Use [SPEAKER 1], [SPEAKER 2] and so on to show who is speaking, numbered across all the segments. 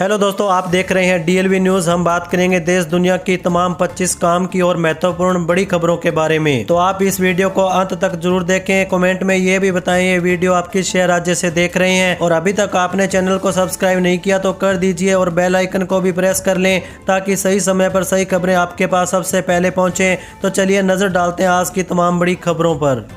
[SPEAKER 1] Hello दोस्तों, आप देख रहे हैं डीएलवी न्यूज़। हम बात करेंगे देश दुनिया की तमाम 25 काम की और महत्वपूर्ण बड़ी खबरों के बारे में। तो आप इस वीडियो को अंत तक जरूर देखें। कमेंट में ये भी बताएं ये वीडियो आप किस शहर राज्य से देख रहे हैं, और अभी तक आपने चैनल को सब्सक्राइब नहीं किया तो कर दीजिए और बेल आइकन को भी प्रेस कर लें ताकि सही समय पर सही खबरें आपके पास सबसे पहले पहुँचें। तो चलिए नजर डालते हैं आज की तमाम बड़ी खबरों पर।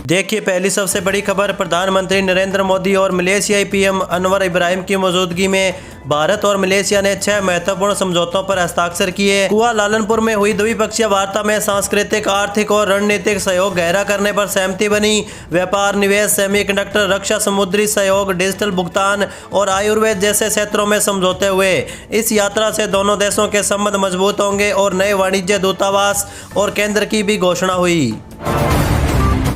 [SPEAKER 1] देखिए, पहली सबसे बड़ी खबर, प्रधानमंत्री नरेंद्र मोदी और मलेशियाई पीएम अनवर इब्राहिम की मौजूदगी में भारत और मलेशिया ने 6 महत्वपूर्ण समझौतों पर हस्ताक्षर किए। कुआलालंपुर में हुई द्विपक्षीय वार्ता में सांस्कृतिक, आर्थिक और रणनीतिक सहयोग गहरा करने पर सहमति बनी। व्यापार, निवेश, सेमीकंडक्टर, रक्षा, समुद्री सहयोग, डिजिटल भुगतान और आयुर्वेद जैसे क्षेत्रों में समझौते हुए। इस यात्रा से दोनों देशों के संबंध मजबूत होंगे और नए वाणिज्य दूतावास और केंद्र की भी घोषणा हुई।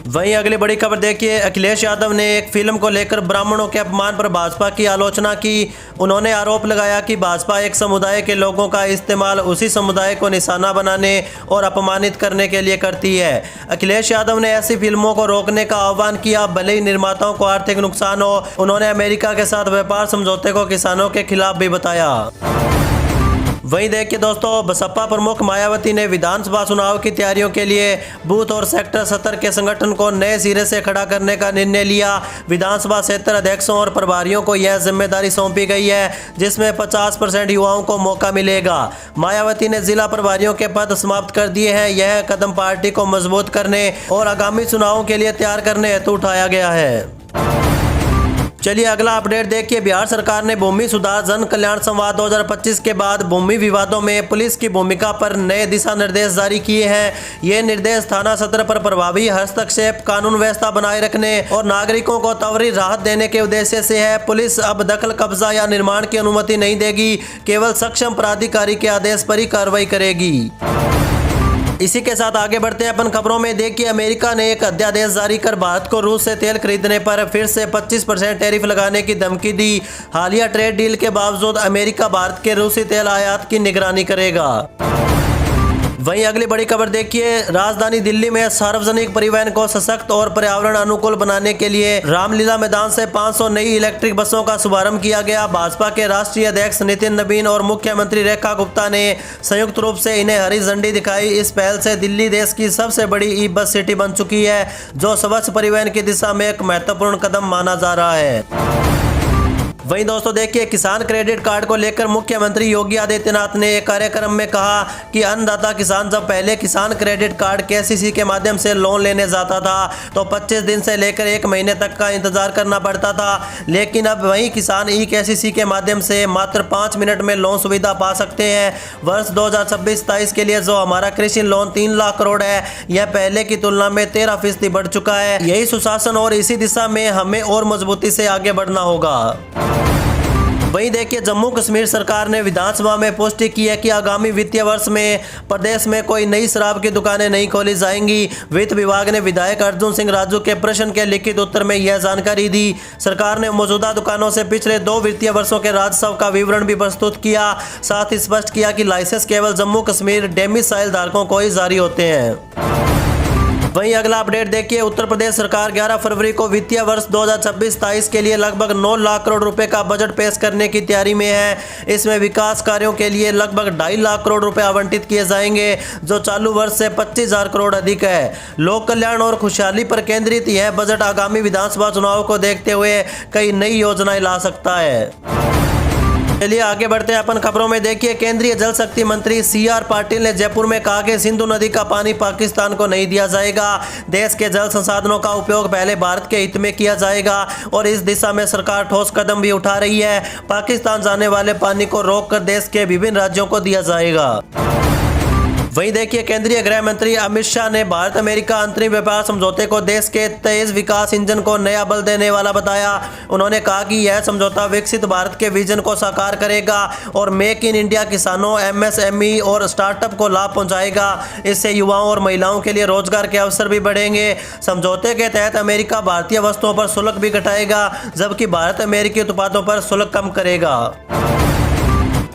[SPEAKER 1] वहीं अगली बड़ी खबर देखिए, अखिलेश यादव ने एक फिल्म को लेकर ब्राह्मणों के अपमान पर भाजपा की आलोचना की। उन्होंने आरोप लगाया कि भाजपा एक समुदाय के लोगों का इस्तेमाल उसी समुदाय को निशाना बनाने और अपमानित करने के लिए करती है। अखिलेश यादव ने ऐसी फिल्मों को रोकने का आह्वान किया, भले ही निर्माताओं को आर्थिक नुकसान हो। उन्होंने अमेरिका के साथ व्यापार समझौते को किसानों के खिलाफ भी बताया। वहीं देखिए दोस्तों, बसपा प्रमुख मायावती ने विधानसभा चुनाव की तैयारियों के लिए बूथ और सेक्टर स्तर के संगठन को नए सिरे से खड़ा करने का निर्णय लिया। विधानसभा क्षेत्र अध्यक्षों और प्रभारियों को यह जिम्मेदारी सौंपी गई है, जिसमें 50% युवाओं को मौका मिलेगा। मायावती ने जिला प्रभारियों के पद समाप्त कर दिए हैं। यह कदम पार्टी को मजबूत करने और आगामी चुनावों के लिए तैयार करने हेतु उठाया गया है। चलिए अगला अपडेट देखिए, बिहार सरकार ने भूमि सुधार जन कल्याण संवाद 2025 के बाद भूमि विवादों में पुलिस की भूमिका पर नए दिशा निर्देश जारी किए हैं। ये निर्देश थाना सत्र पर प्रभावी हस्तक्षेप, कानून व्यवस्था बनाए रखने और नागरिकों को त्वरित राहत देने के उद्देश्य से है। पुलिस अब दखल, कब्जा या निर्माण की अनुमति नहीं देगी, केवल सक्षम प्राधिकारी के आदेश पर ही कार्रवाई करेगी। इसी के साथ आगे बढ़ते हैं अपन खबरों में। देखिए, अमेरिका ने एक अध्यादेश जारी कर भारत को रूस से तेल खरीदने पर फिर से 25% टैरिफ लगाने की धमकी दी। हालिया ट्रेड डील के बावजूद अमेरिका भारत के रूसी तेल आयात की निगरानी करेगा। वहीं अगली बड़ी खबर देखिए, राजधानी दिल्ली में सार्वजनिक परिवहन को सशक्त और पर्यावरण अनुकूल बनाने के लिए रामलीला मैदान से 500 नई इलेक्ट्रिक बसों का शुभारंभ किया गया। भाजपा के राष्ट्रीय अध्यक्ष नितिन नवीन और मुख्यमंत्री रेखा गुप्ता ने संयुक्त रूप से इन्हें हरी झंडी दिखाई। इस पहल से दिल्ली देश की सबसे बड़ी ई बस सिटी बन चुकी है, जो स्वच्छ परिवहन की दिशा में एक महत्वपूर्ण कदम माना जा रहा है। वहीं दोस्तों देखिए, किसान क्रेडिट कार्ड को लेकर मुख्यमंत्री योगी आदित्यनाथ ने एक कार्यक्रम में कहा कि अन्नदाता किसान जब पहले किसान क्रेडिट कार्ड केसीसी के माध्यम से लोन लेने जाता था तो 25 दिन से लेकर 1 महीने तक का इंतजार करना पड़ता था, लेकिन अब वही किसान ई केसीसी के माध्यम से मात्र 5 मिनट में लोन सुविधा पा सकते हैं। वर्ष 2026-27 के लिए जो हमारा कृषि लोन 3 लाख करोड़ है, यह पहले की तुलना में 13% बढ़ चुका है। यही सुशासन और इसी दिशा में हमें और मजबूती से आगे बढ़ना होगा। वहीं देखिए, जम्मू कश्मीर सरकार ने विधानसभा में पुष्टि की है कि आगामी वित्तीय वर्ष में प्रदेश में कोई नई शराब की दुकानें नहीं खोली जाएंगी। वित्त विभाग ने विधायक अर्जुन सिंह राजू के प्रश्न के लिखित उत्तर में यह जानकारी दी। सरकार ने मौजूदा दुकानों से पिछले 2 वित्तीय वर्षों के राजस्व का विवरण भी प्रस्तुत किया। साथ ही स्पष्ट किया कि लाइसेंस केवल जम्मू कश्मीर डोमिसाइल धारकों को ही जारी होते हैं। वहीं अगला अपडेट देखिए, उत्तर प्रदेश सरकार 11 फरवरी को वित्तीय वर्ष 2026-27 के लिए लगभग 9 लाख करोड़ रुपए का बजट पेश करने की तैयारी में है। इसमें विकास कार्यों के लिए लगभग 2.5 लाख करोड़ रुपए आवंटित किए जाएंगे, जो चालू वर्ष से 25,000 करोड़ अधिक है। लोक कल्याण और खुशहाली पर केंद्रित यह बजट आगामी विधानसभा चुनाव को देखते हुए कई नई योजनाएं ला सकता है। चलिए आगे बढ़ते हैं अपन खबरों में। देखिए, केंद्रीय जल शक्ति मंत्री CR पाटिल ने जयपुर में कहा कि सिंधु नदी का पानी पाकिस्तान को नहीं दिया जाएगा। देश के जल संसाधनों का उपयोग पहले भारत के हित में किया जाएगा और इस दिशा में सरकार ठोस कदम भी उठा रही है। पाकिस्तान जाने वाले पानी को रोककर देश के विभिन्न राज्यों को दिया जाएगा। वहीं देखिए, केंद्रीय गृह मंत्री अमित शाह ने भारत अमेरिका अंतरिम व्यापार समझौते को देश के तेज विकास इंजन को नया बल देने वाला बताया। उन्होंने कहा कि यह समझौता विकसित भारत के विजन को साकार करेगा और मेक इन इंडिया किसानों, MSME और स्टार्टअप को लाभ पहुंचाएगा। इससे युवाओं और महिलाओं के लिए रोजगार के अवसर भी बढ़ेंगे। समझौते के तहत अमेरिका भारतीय वस्तुओं पर शुल्क भी घटाएगा, जबकि भारत अमेरिकी उत्पादों पर शुल्क कम करेगा।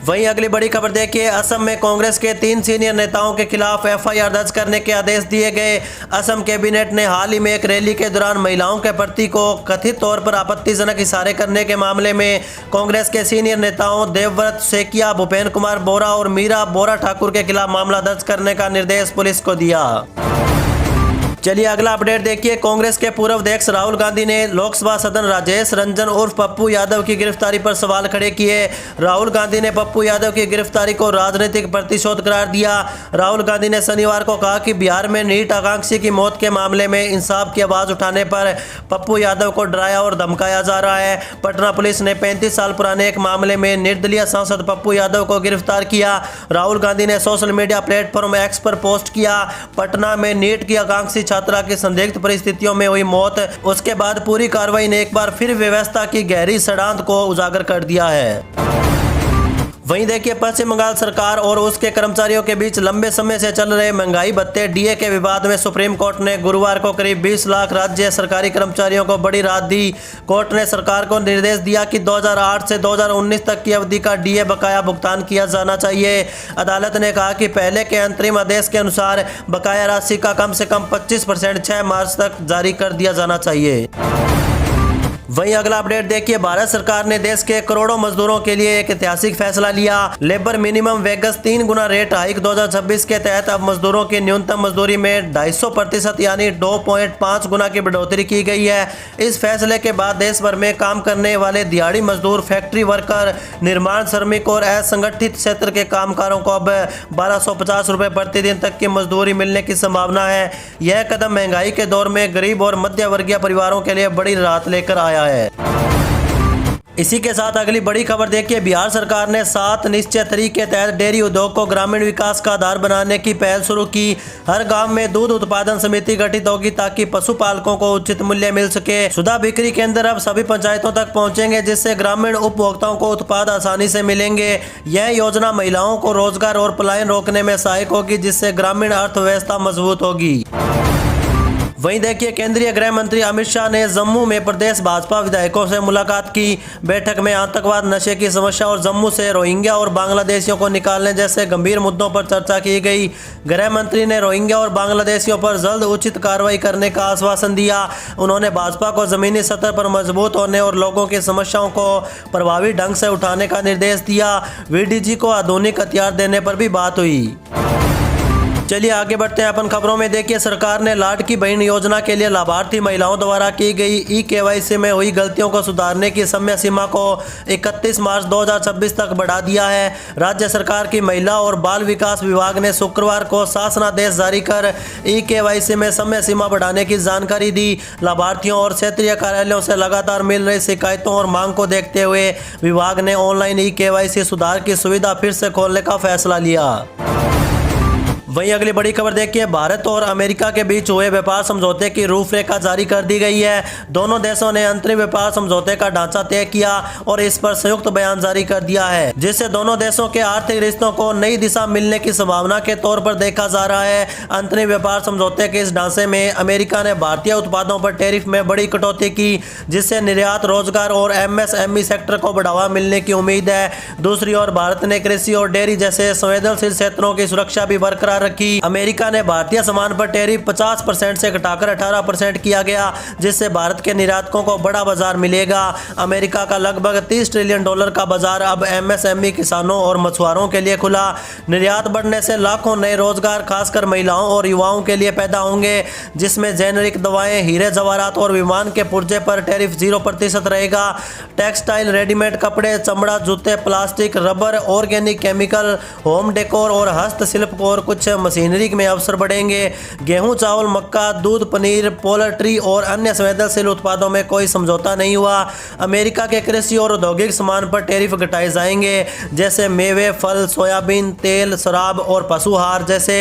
[SPEAKER 1] वहीं अगली बड़ी खबर देखिए, असम में कांग्रेस के 3 सीनियर नेताओं के खिलाफ एफआईआर दर्ज करने के आदेश दिए गए। असम कैबिनेट ने हाल ही में एक रैली के दौरान महिलाओं के प्रति को कथित तौर पर आपत्तिजनक इशारे करने के मामले में कांग्रेस के सीनियर नेताओं देवव्रत सैकिया, भूपेंद्र कुमार बोरा और मीरा बोरा ठाकुर के खिलाफ मामला दर्ज करने का निर्देश पुलिस को दिया। चलिए अगला अपडेट देखिए, कांग्रेस के पूर्व अध्यक्ष राहुल गांधी ने लोकसभा सदन राजेश रंजन उर्फ पप्पू यादव की गिरफ्तारी पर सवाल खड़े किए। राहुल गांधी ने पप्पू यादव की गिरफ्तारी को राजनीतिक प्रतिशोध करार दिया। राहुल गांधी ने शनिवार को कहा कि बिहार में नीट आकांक्षी की मौत के मामले में इंसाफ की आवाज उठाने पर पप्पू यादव को डराया और धमकाया जा रहा है। पटना पुलिस ने 35 साल पुराने एक मामले में निर्दलीय सांसद पप्पू यादव को गिरफ्तार किया। राहुल गांधी ने सोशल मीडिया प्लेटफॉर्म एक्स पर पोस्ट किया, पटना में नीट की आकांक्षी छात्रा की संदिग्ध परिस्थितियों में हुई मौत, उसके बाद पूरी कार्रवाई ने एक बार फिर व्यवस्था की गहरी षड्यंत्र को उजागर कर दिया है। वहीं देखिए, पश्चिम बंगाल सरकार और उसके कर्मचारियों के बीच लंबे समय से चल रहे महंगाई भत्ते डीए के विवाद में सुप्रीम कोर्ट ने गुरुवार को करीब 20 लाख राज्य सरकारी कर्मचारियों को बड़ी राहत दी। कोर्ट ने सरकार को निर्देश दिया कि 2008 से 2019 तक की अवधि का डीए बकाया भुगतान किया जाना चाहिए। अदालत ने कहा कि पहले के अंतरिम आदेश के अनुसार बकाया राशि का कम से कम 25% 6 मार्च तक जारी कर दिया जाना चाहिए। वहीं अगला अपडेट देखिए, भारत सरकार ने देश के करोड़ों मजदूरों के लिए एक ऐतिहासिक फैसला लिया। लेबर मिनिमम वेगस 3 गुना रेट हाइक 2026 के तहत अब मजदूरों की न्यूनतम मजदूरी में 250% यानी 2.5 गुना की बढ़ोतरी की गई है। इस फैसले के बाद देश भर में काम करने वाले दिहाड़ी मजदूर, फैक्ट्री वर्कर, निर्माण श्रमिक और असंगठित क्षेत्र के कामगारों को अब 1250 रुपये प्रतिदिन तक की मजदूरी मिलने की संभावना है। यह कदम महंगाई के दौर में गरीब और मध्य वर्गीय परिवारों के लिए बड़ी राहत लेकर आया है। इसी के साथ अगली बड़ी खबर देखिए, बिहार सरकार ने 7 निश्चय तरीके के तहत डेयरी उद्योग को ग्रामीण विकास का आधार बनाने की पहल शुरू की। हर गांव में दूध उत्पादन समिति गठित होगी ताकि पशुपालकों को उचित मूल्य मिल सके। सुधा बिक्री केंद्र अब सभी पंचायतों तक पहुंचेंगे, जिससे ग्रामीण उपभोक्ताओं को उत्पाद आसानी से मिलेंगे। यह योजना महिलाओं को रोजगार और पलायन रोकने में सहायक होगी, जिससे ग्रामीण अर्थव्यवस्था मजबूत होगी। वहीं देखिए, केंद्रीय गृह मंत्री अमित शाह ने जम्मू में प्रदेश भाजपा विधायकों से मुलाकात की। बैठक में आतंकवाद, नशे की समस्या और जम्मू से रोहिंग्या और बांग्लादेशियों को निकालने जैसे गंभीर मुद्दों पर चर्चा की गई। गृह मंत्री ने रोहिंग्या और बांग्लादेशियों पर जल्द उचित कार्रवाई करने का आश्वासन दिया। उन्होंने भाजपा को जमीनी सतह पर मजबूत होने और लोगों की समस्याओं को प्रभावी ढंग से उठाने का निर्देश दिया। वीडीजी को आधुनिक हथियार देने पर भी बात हुई। चलिए आगे बढ़ते हैं अपन खबरों में। देखिए, सरकार ने लाडकी बहन योजना के लिए लाभार्थी महिलाओं द्वारा की गई ई-केवाईसी में हुई गलतियों को सुधारने की समय सीमा को 31 मार्च 2026 तक बढ़ा दिया है। राज्य सरकार की महिला और बाल विकास विभाग ने शुक्रवार को शासनादेश जारी कर ई-केवाईसी में समय सीमा बढ़ाने की जानकारी दी। लाभार्थियों और क्षेत्रीय कार्यालयों से लगातार मिल रही शिकायतों और मांग को देखते हुए विभाग ने ऑनलाइन ई-केवाईसी सुधार की सुविधा फिर से खोलने का फैसला लिया। वहीं अगली बड़ी खबर देखिए, भारत और अमेरिका के बीच हुए व्यापार समझौते की रूपरेखा जारी कर दी गई है। दोनों देशों ने अंतरिम व्यापार समझौते का ढांचा तय किया और इस पर संयुक्त बयान जारी कर दिया है, जिससे दोनों देशों के आर्थिक रिश्तों को नई दिशा मिलने की संभावना के तौर पर देखा जा रहा है। अंतरिम व्यापार समझौते के इस ढांचे में अमेरिका ने भारतीय उत्पादों पर टैरिफ में बड़ी कटौती की, जिससे निर्यात, रोजगार और एमएसएमई सेक्टर को बढ़ावा मिलने की उम्मीद है। दूसरी ओर भारत ने कृषि और डेयरी जैसे संवेदनशील क्षेत्रों की सुरक्षा भी बरकरार रखी। अमेरिका ने भारतीय सामान पर टैरिफ 50% से घटाकर 18% किया गया, जिससे भारत के निर्यातकों को बड़ा बाजार मिलेगा। अमेरिका का लगभग $30 ट्रिलियन का बाजार अब एमएसएमई, किसानों और मछुआरों के लिए खुला। निर्यात बढ़ने से लाखों नए रोजगार खासकर महिलाओं और युवाओं के लिए पैदा होंगे, जिसमें जेनेरिक दवाएं, हीरे जवाहरात और विमान के पुर्जे पर टैरिफ 0% रहेगा। टेक्सटाइल, रेडीमेड कपड़े, चमड़ा, जूते, plastic, rubber, organic chemical, home decor और हस्तशिल्प और कुछ मशीनरी में अवसर बढ़ेंगे। गेहूं, चावल, मक्का, दूध, पनीर, पोल्ट्री और अन्य संवेदनशील उत्पादों में कोई समझौता नहीं हुआ। अमेरिका के कृषि और औद्योगिक सामान पर टैरिफ घटाए जाएंगे, जैसे मेवे, फल, सोयाबीन तेल, शराब और पशुहार जैसे।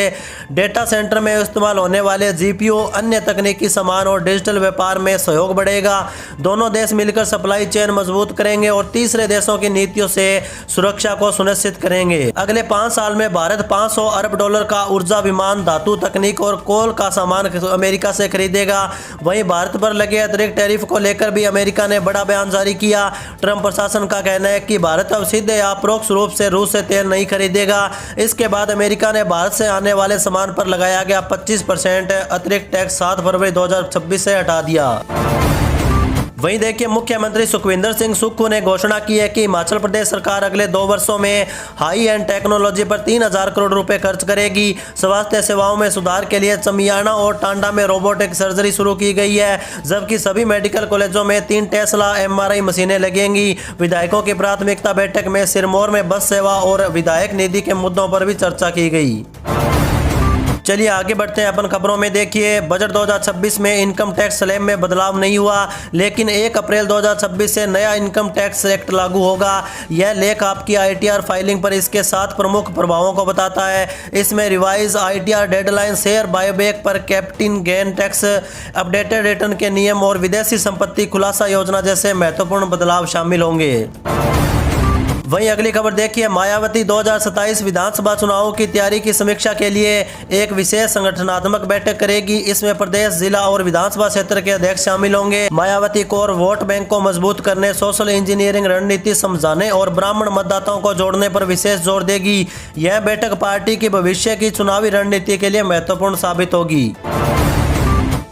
[SPEAKER 1] डेटा सेंटर में इस्तेमाल होने वाले जीपीयू, अन्य तकनीकी सामान और डिजिटल व्यापार में सहयोग बढ़ेगा। दोनों देश मिलकर सप्लाई चेन मजबूत करेंगे और तीसरे देशों की नीतियों से सुरक्षा को सुनिश्चित करेंगे। अगले 5 साल में भारत $500 अरब का का ऊर्जा, विमान, धातु तकनीक और कोल का सामान अमेरिका से खरीदेगा। वहीं भारत पर लगे अतिरिक्त टैरिफ को लेकर भी अमेरिका ने बड़ा बयान जारी किया। ट्रंप प्रशासन का कहना है कि भारत अब सीधे या परोक्ष रूप से रूस से तेल नहीं खरीदेगा। इसके बाद अमेरिका ने भारत से आने वाले सामान पर लगाया गया 25% अतिरिक्त टैक्स 7 फरवरी 2026 से हटा दिया। वहीं देखिए, मुख्यमंत्री सुखविंदर सिंह सुक्खू ने घोषणा की है कि हिमाचल प्रदेश सरकार अगले 2 वर्षों में हाई एंड टेक्नोलॉजी पर 3000 करोड़ रुपए खर्च करेगी। स्वास्थ्य सेवाओं में सुधार के लिए चमियाना और टांडा में रोबोटिक सर्जरी शुरू की गई है, जबकि सभी मेडिकल कॉलेजों में 3 टेस्ला MRI मशीनें लगेंगी। विधायकों की प्राथमिकता बैठक में सिरमौर में बस सेवा और विधायक निधि के मुद्दों पर भी चर्चा की गई। चलिए आगे बढ़ते हैं अपन खबरों में। देखिए, बजट 2026 में इनकम टैक्स स्लैब में बदलाव नहीं हुआ, लेकिन 1 अप्रैल 2026 से नया इनकम टैक्स एक्ट लागू होगा। यह लेख आपकी ITR फाइलिंग पर इसके 7 प्रमुख प्रभावों को बताता है। इसमें revise ITR deadline, share buyback पर capital gain tax, updated return के नियम और विदेशी संपत्ति खुलासा योजना जैसे महत्वपूर्ण बदलाव शामिल होंगे। वहीं अगली खबर देखिए, मायावती 2027 विधानसभा चुनावों की तैयारी की समीक्षा के लिए एक विशेष संगठनात्मक बैठक करेगी। इसमें प्रदेश, जिला और विधानसभा क्षेत्र के अध्यक्ष शामिल होंगे। मायावती कोर वोट बैंक को मजबूत करने, सोशल इंजीनियरिंग रणनीति समझाने और ब्राह्मण मतदाताओं को जोड़ने पर विशेष जोर देगी। यह बैठक पार्टी की भविष्य की चुनावी रणनीति के लिए महत्वपूर्ण साबित होगी।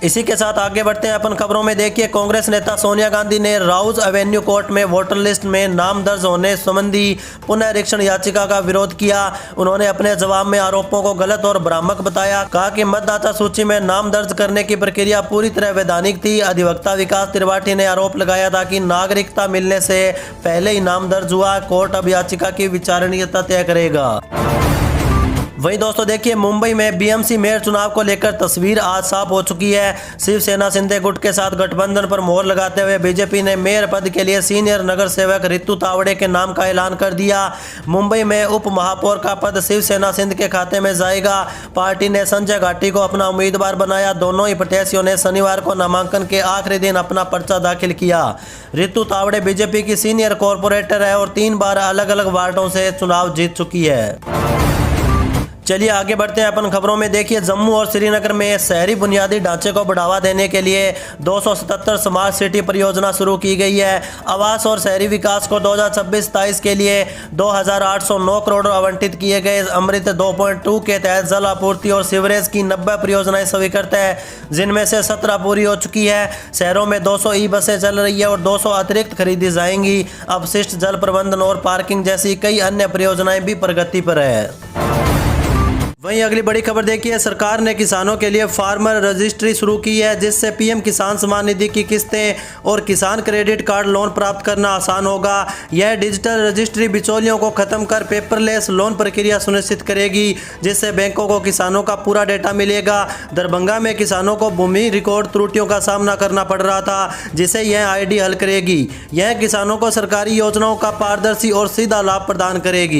[SPEAKER 1] इसी के साथ आगे बढ़ते हैं अपन खबरों में। देखिए, कांग्रेस नेता सोनिया गांधी ने राउज एवेन्यू कोर्ट में वोटर लिस्ट में नाम दर्ज होने संबंधी पुनरीक्षण याचिका का विरोध किया। उन्होंने अपने जवाब में आरोपों को गलत और भ्रामक बताया। कहा कि मतदाता सूची में नाम दर्ज करने की प्रक्रिया पूरी तरह वैधानिक थी। अधिवक्ता विकास त्रिपाठी ने आरोप लगाया था कि नागरिकता मिलने से पहले ही नाम दर्ज हुआ। कोर्ट अब याचिका की विचारणीयता तय करेगा। वहीं दोस्तों देखिए, मुंबई में BMC मेयर चुनाव को लेकर तस्वीर आज साफ हो चुकी है। शिवसेना शिंदे गुट के साथ गठबंधन पर मोहर लगाते हुए बीजेपी ने मेयर पद के लिए सीनियर नगर सेवक रितु तावड़े के नाम का ऐलान कर दिया। मुंबई में उप महापौर का पद शिवसेना सिंध के खाते में जाएगा। पार्टी ने संजय घाटी को अपना उम्मीदवार बनाया। दोनों ही प्रत्याशियों ने शनिवार को नामांकन के आखिरी दिन अपना पर्चा दाखिल किया। रितु तावड़े बीजेपी की सीनियर कॉरपोरेटर है और 3 बार अलग अलग वार्डों से चुनाव जीत चुकी है। चलिए आगे बढ़ते हैं अपन खबरों में। देखिए, जम्मू और श्रीनगर में शहरी बुनियादी ढांचे को बढ़ावा देने के लिए 277 स्मार्ट सिटी परियोजना शुरू की गई है। आवास और शहरी विकास को 2026-27 के लिए 2809 करोड़ आवंटित किए गए। अमृत 2.2 के तहत जल आपूर्ति और सीवरेज की 90 परियोजनाएं स्वीकृत है, जिनमें से 17 पूरी हो चुकी है। शहरों में 200 ई-बसें चल रही है और 200 अतिरिक्त खरीदी जाएंगी। अपशिष्ट जल प्रबंधन और पार्किंग जैसी कई अन्य परियोजनाएं भी प्रगति पर है। वहीं अगली बड़ी खबर देखिए, सरकार ने किसानों के लिए फार्मर रजिस्ट्री शुरू की है, जिससे PM किसान सम्मान निधि की किस्तें और किसान क्रेडिट कार्ड लोन प्राप्त करना आसान होगा। यह डिजिटल रजिस्ट्री बिचौलियों को खत्म कर पेपरलेस लोन प्रक्रिया सुनिश्चित करेगी, जिससे बैंकों को किसानों का पूरा डेटा मिलेगा। दरभंगा में किसानों को भूमि रिकॉर्ड त्रुटियों का सामना करना पड़ रहा था, जिसे यह ID हल करेगी। यह किसानों को सरकारी योजनाओं का पारदर्शी और सीधा लाभ प्रदान करेगी।